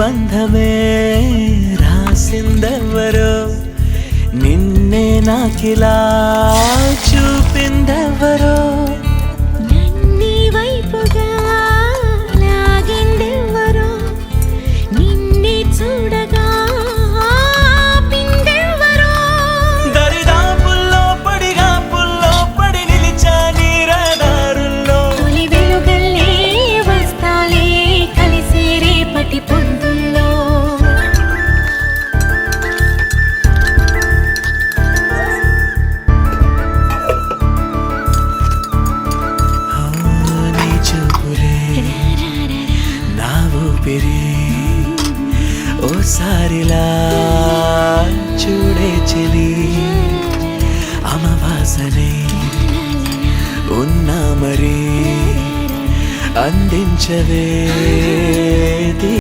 బంధమే రాసిందెవరో నిన్నే నాకిలా చూపిందెవరో నన్ని వైపుగా లాగిందెవరో నిన్నే చూడగా ఆపిందెవరో దరిదాపుల్లో పడిగాపుల్లో పడి నిలిచా నీ రహదారుల్లో తొలి వెలుగల్లే వస్తాలే కలిసే రేపటి పొద్దుల్లో నీ చూపులే నా ఊపిరి ఓసారిలా చూడే చెలి అమవాసనే ఉన్నా మరి అందించవే